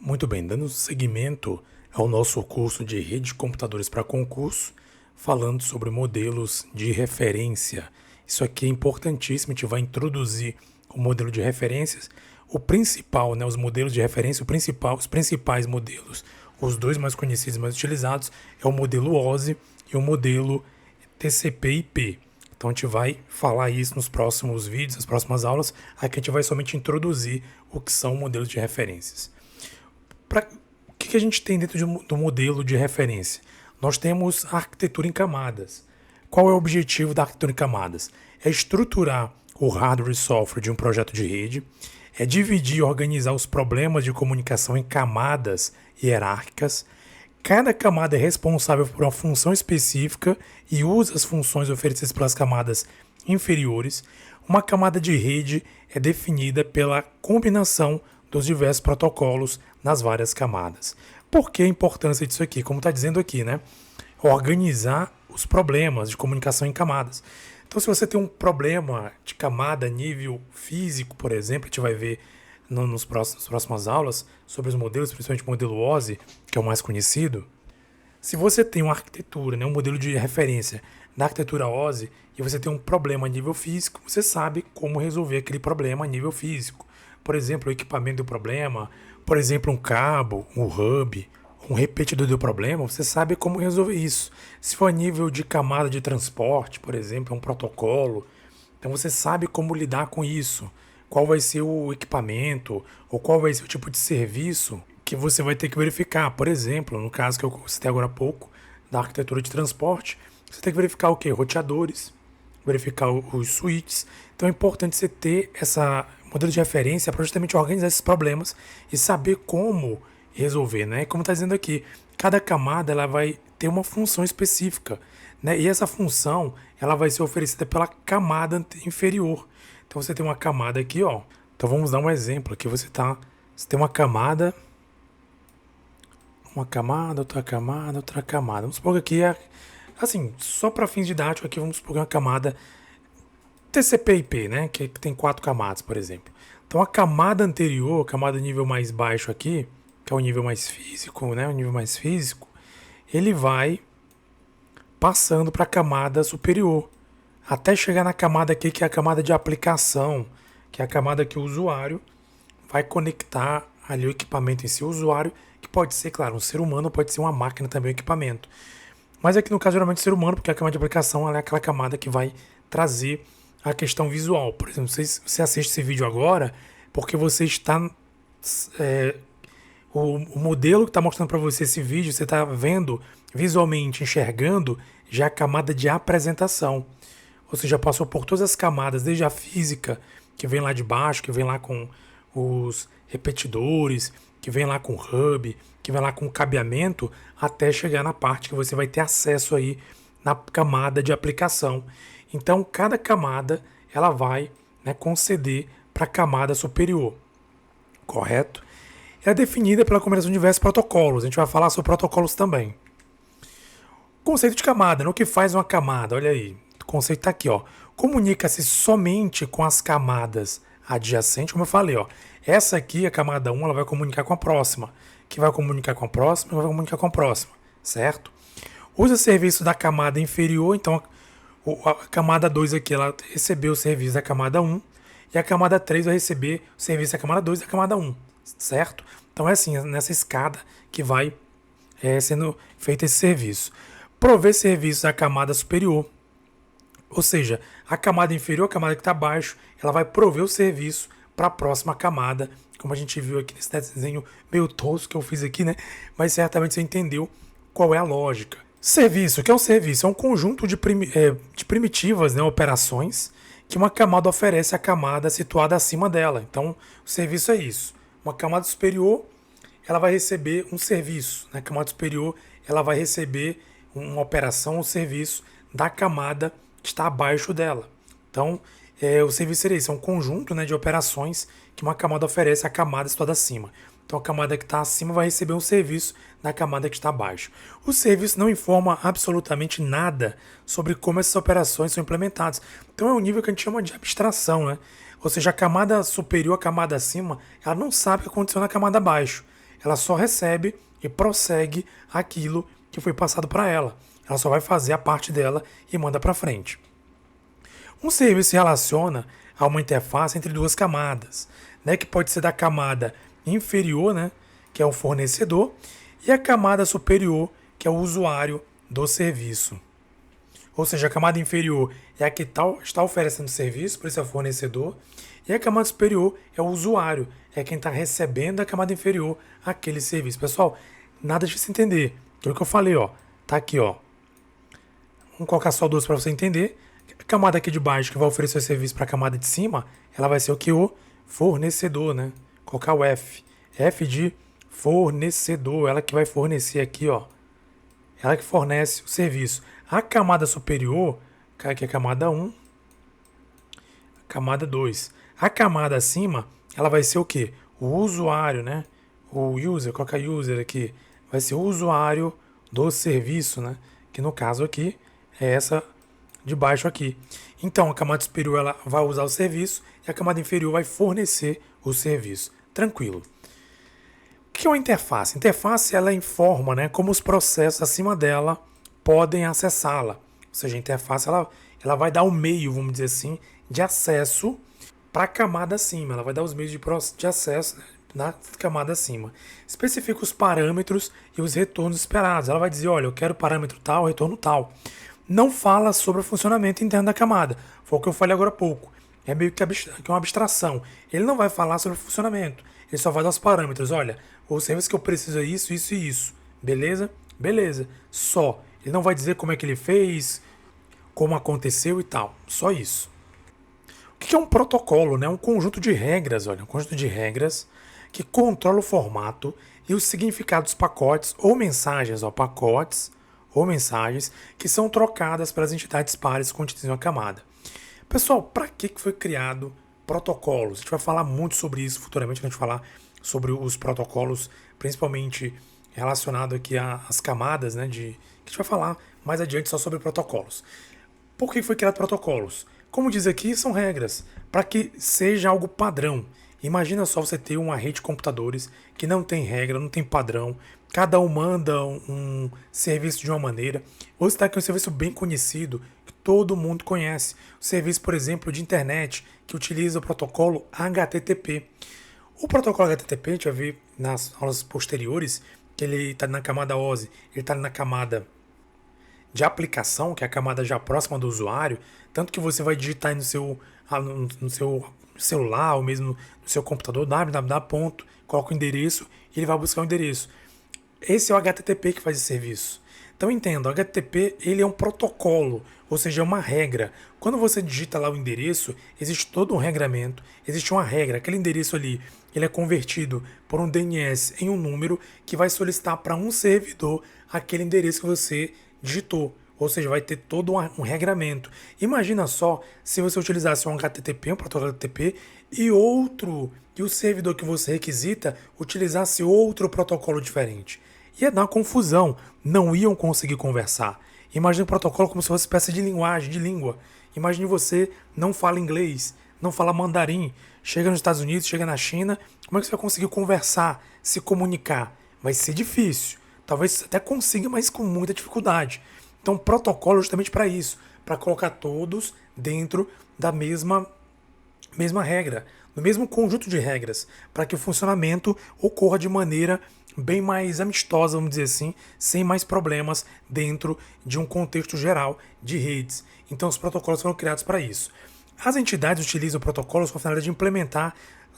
Muito bem, dando seguimento ao nosso curso de rede de computadores para concurso, falando sobre modelos de referência. Isso aqui é importantíssimo, a gente vai introduzir o modelo de referências. O principal, os modelos de referência, os principais modelos, os dois mais conhecidos e mais utilizados, é o modelo OSI e o modelo TCP/IP. Então a gente vai falar isso nos próximos vídeos, nas próximas aulas. Aqui a gente vai somente introduzir o que são modelos de referências. O que a gente tem dentro do modelo de referência? Nós temos a arquitetura em camadas. Qual é o objetivo da arquitetura em camadas? É estruturar o hardware e software de um projeto de rede, é dividir e organizar os problemas de comunicação em camadas hierárquicas. Cada camada é responsável por uma função específica e usa as funções oferecidas pelas camadas inferiores. Uma camada de rede é definida pela combinação dos diversos protocolos nas várias camadas. Por que a importância disso aqui? Como está dizendo aqui, Organizar os problemas de comunicação em camadas. Então, se você tem um problema de camada nível físico, por exemplo, a gente vai ver nas próximas aulas sobre os modelos, principalmente o modelo OSI, que é o mais conhecido. Se você tem uma arquitetura, um modelo de referência da arquitetura OSI, e você tem um problema a nível físico, você sabe como resolver aquele problema a nível físico. Por exemplo, o equipamento do problema, por exemplo, um cabo, um hub, um repetidor do problema, você sabe como resolver isso. Se for a nível de camada de transporte, por exemplo, um protocolo, então você sabe como lidar com isso. Qual vai ser o equipamento ou qual vai ser o tipo de serviço que você vai ter que verificar. Por exemplo, no caso que eu citei agora há pouco, da arquitetura de transporte, você tem que verificar o quê? Roteadores, verificar os switches. Então é importante você ter essa modelo de referência para justamente organizar esses problemas e saber como resolver, Como está dizendo aqui, cada camada ela vai ter uma função específica, E essa função ela vai ser oferecida pela camada inferior. Então você tem uma camada aqui, ó. Então vamos dar um exemplo aqui. Você tem uma camada, outra camada. Vamos supor que aqui assim, só para fins didáticos aqui vamos supor que é uma camada TCP/IP, que tem 4 camadas, por exemplo. Então a camada anterior, a camada nível mais baixo aqui, que é o nível mais físico, o nível mais físico, ele vai passando para a camada superior, até chegar na camada aqui, que é a camada de aplicação, que é a camada que o usuário vai conectar ali o equipamento em si, o usuário, que pode ser, claro, um ser humano, pode ser uma máquina também, o equipamento. Mas aqui no caso, geralmente, ser humano, porque a camada de aplicação é aquela camada que vai trazer a questão visual. Por exemplo, você assiste esse vídeo agora porque você está... o modelo que está mostrando para você esse vídeo, você está vendo visualmente, enxergando já a camada de apresentação. Ou seja, passou por todas as camadas, desde a física, que vem lá de baixo, que vem lá com os repetidores, que vem lá com o hub, que vem lá com o cabeamento, até chegar na parte que você vai ter acesso aí na camada de aplicação. Então, cada camada ela vai conceder para a camada superior, correto? É definida pela combinação de diversos protocolos. A gente vai falar sobre protocolos também. Conceito de camada, o que faz uma camada? Olha aí, o conceito está aqui, ó. Comunica-se somente com as camadas adjacentes, como eu falei, ó. Essa aqui, a camada 1, ela vai comunicar com a próxima, que vai comunicar com a próxima, vai comunicar com a próxima, certo? Usa serviço da camada inferior, então a camada 2 aqui, ela recebeu o serviço da camada 1, e a camada 3 vai receber o serviço da camada 2 e da camada 1, certo? Então é assim, nessa escada que vai sendo feito esse serviço. Prover serviço da camada superior, ou seja, a camada inferior, a camada que está abaixo, ela vai prover o serviço para a próxima camada, como a gente viu aqui nesse desenho meio tosco que eu fiz aqui, Mas certamente você entendeu qual é a lógica. Serviço, o que é um serviço? É um conjunto de primitivas, operações, que uma camada oferece à camada situada acima dela. Então, o serviço é isso. Uma camada superior, ela vai receber um serviço. Na camada superior, ela vai receber uma operação, um serviço da camada que está abaixo dela. Então, o serviço seria isso, é um conjunto de operações que uma camada oferece à camada situada acima. Então, a camada que está acima vai receber um serviço da camada que está abaixo. O serviço não informa absolutamente nada sobre como essas operações são implementadas. Então, é um nível que a gente chama de abstração, Ou seja, a camada superior, a camada acima, ela não sabe o que aconteceu na camada abaixo. ela só recebe e prossegue aquilo que foi passado para ela. Ela só vai fazer a parte dela e manda para frente. Um serviço se relaciona a uma interface entre duas camadas, né, que pode ser da camada inferior, né, que é o fornecedor, e a camada superior, que é o usuário do serviço. Ou seja, a camada inferior é a que está oferecendo o serviço, por isso é o fornecedor, e a camada superior é o usuário, é quem está recebendo a camada inferior aquele serviço. Pessoal, nada de se entender. Aquilo que eu falei, ó, tá aqui, ó. Vamos colocar só duas para você entender. A camada aqui de baixo que vai oferecer o serviço para a camada de cima, ela vai ser o que? O fornecedor, né? Colocar o F. F de fornecedor, ela que vai fornecer aqui, ó. Ela que fornece o serviço. A camada superior, aqui é a camada 1, a camada 2. A camada acima, ela vai ser o quê? O usuário, né? O user, coloca user aqui. Vai ser o usuário do serviço, né? Que no caso aqui é essa de baixo aqui. Então, a camada superior ela vai usar o serviço e a camada inferior vai fornecer o serviço. Tranquilo. O que é uma interface? A interface ela informa, né, como os processos acima dela podem acessá-la. Ou seja, a interface ela vai dar o meio, vamos dizer assim, de acesso para a camada acima. Ela vai dar os meios de acesso, né, na camada acima. Especifica os parâmetros e os retornos esperados. Ela vai dizer, olha, eu quero parâmetro tal, retorno tal. Não fala sobre o funcionamento interno da camada. Foi o que eu falei agora há pouco. É meio que uma abstração. Ele não vai falar sobre o funcionamento. Ele só vai dar os parâmetros. Olha, o serviço que eu preciso é isso, isso e isso. Beleza? Beleza. Só. Ele não vai dizer como é que ele fez, como aconteceu e tal. Só isso. O que é um protocolo? Né? Um conjunto de regras, olha, um conjunto de regras que controla o formato e o significado dos pacotes ou mensagens, ó, pacotes ou mensagens que são trocadas pelas entidades pares contidas em uma camada. Pessoal, para que foi criado protocolos? A gente vai falar muito sobre isso futuramente, a gente vai falar sobre os protocolos, principalmente relacionado aqui às camadas, né, que a gente vai falar mais adiante só sobre protocolos. Por que foi criado protocolos? Como diz aqui, são regras para que seja algo padrão. Imagina só você ter uma rede de computadores que não tem regra, não tem padrão, cada um manda um serviço de uma maneira. Ou você está aqui um serviço bem conhecido, que todo mundo conhece. O serviço, por exemplo, de internet, que utiliza o protocolo HTTP. O protocolo HTTP, a gente vai ver nas aulas posteriores, que ele está na camada OSI, ele está na camada de aplicação, que é a camada já próxima do usuário, tanto que você vai digitar aí no seu celular ou mesmo no seu computador, www. Coloca o endereço e ele vai buscar o endereço. Esse é o HTTP que faz esse serviço. Então entenda, o HTTP ele é um protocolo, ou seja, é uma regra. Quando você digita lá o endereço, existe todo um regramento, existe uma regra, aquele endereço ali, ele é convertido por um DNS em um número que vai solicitar para um servidor aquele endereço que você digitou. Ou seja, vai ter todo um regramento. Imagina só se você utilizasse um HTTP, um protocolo HTTP, e o servidor que você requisita utilizasse outro protocolo diferente. Ia dar uma confusão, não iam conseguir conversar. Imagine o protocolo como se fosse espécie de linguagem, de língua. Imagine você não fala inglês, não fala mandarim, chega nos Estados Unidos, chega na China, como é que você vai conseguir conversar, se comunicar? Vai ser difícil. Talvez você até consiga, mas com muita dificuldade. Então, protocolo é justamente para isso, para colocar todos dentro da mesma regra, no mesmo conjunto de regras, para que o funcionamento ocorra de maneira bem mais amistosa, vamos dizer assim, sem mais problemas dentro de um contexto geral de redes. Então, os protocolos foram criados para isso. As entidades utilizam protocolos com a finalidade de implementar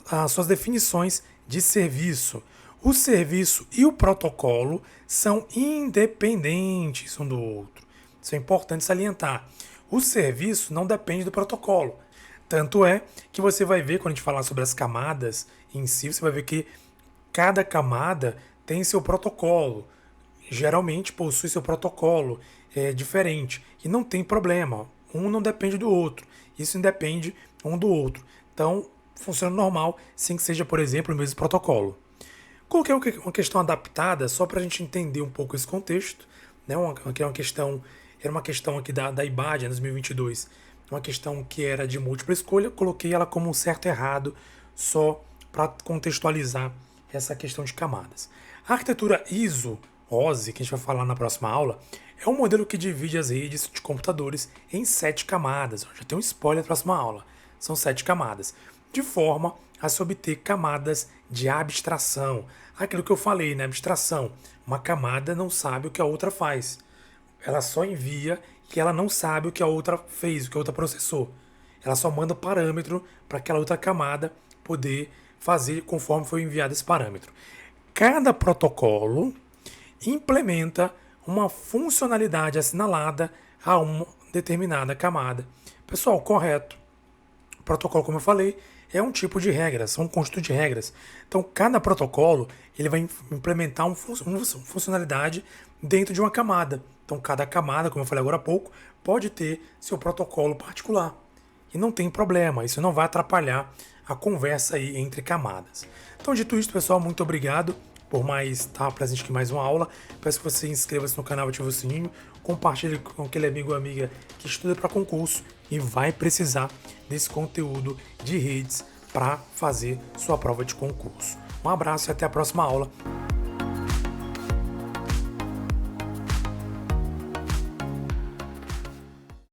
as suas definições de serviço. O serviço e o protocolo são independentes um do outro. Isso é importante salientar. O serviço não depende do protocolo. Tanto é que você vai ver, quando a gente falar sobre as camadas em si, você vai ver que cada camada tem seu protocolo. Geralmente possui seu protocolo diferente. E não tem problema. Um não depende do outro. Isso independe um do outro. Então, funciona normal, sem que seja, por exemplo, o mesmo protocolo. Coloquei uma questão adaptada só para a gente entender um pouco esse contexto. Né? Era uma questão aqui da IBAD, 2022. Uma questão que era de múltipla escolha. Coloquei ela como um certo e errado, só para contextualizar essa questão de camadas. A arquitetura ISO, OSI, que a gente vai falar na próxima aula, é um modelo que divide as redes de computadores em 7 camadas. Já tem um spoiler na próxima aula. São 7 camadas. De forma a se obter camadas de abstração. Aquilo que eu falei, né? Abstração. Uma camada não sabe o que a outra faz. Ela só envia e ela não sabe o que a outra fez, o que a outra processou. Ela só manda o parâmetro para aquela outra camada poder fazer conforme foi enviado esse parâmetro. Cada protocolo implementa uma funcionalidade assinalada a uma determinada camada. Pessoal, correto. O protocolo, como eu falei, é um tipo de regras, são um conjunto de regras. Então, cada protocolo ele vai implementar uma funcionalidade dentro de uma camada. Então, cada camada, como eu falei agora há pouco, pode ter seu protocolo particular. E não tem problema, isso não vai atrapalhar a conversa aí entre camadas. Então, dito isso, pessoal, muito obrigado por estar presente aqui em mais uma aula. Peço que você inscreva-se no canal, ative o sininho, compartilhe com aquele amigo ou amiga que estuda para concurso e vai precisar desse conteúdo de redes para fazer sua prova de concurso. Um abraço e até a próxima aula.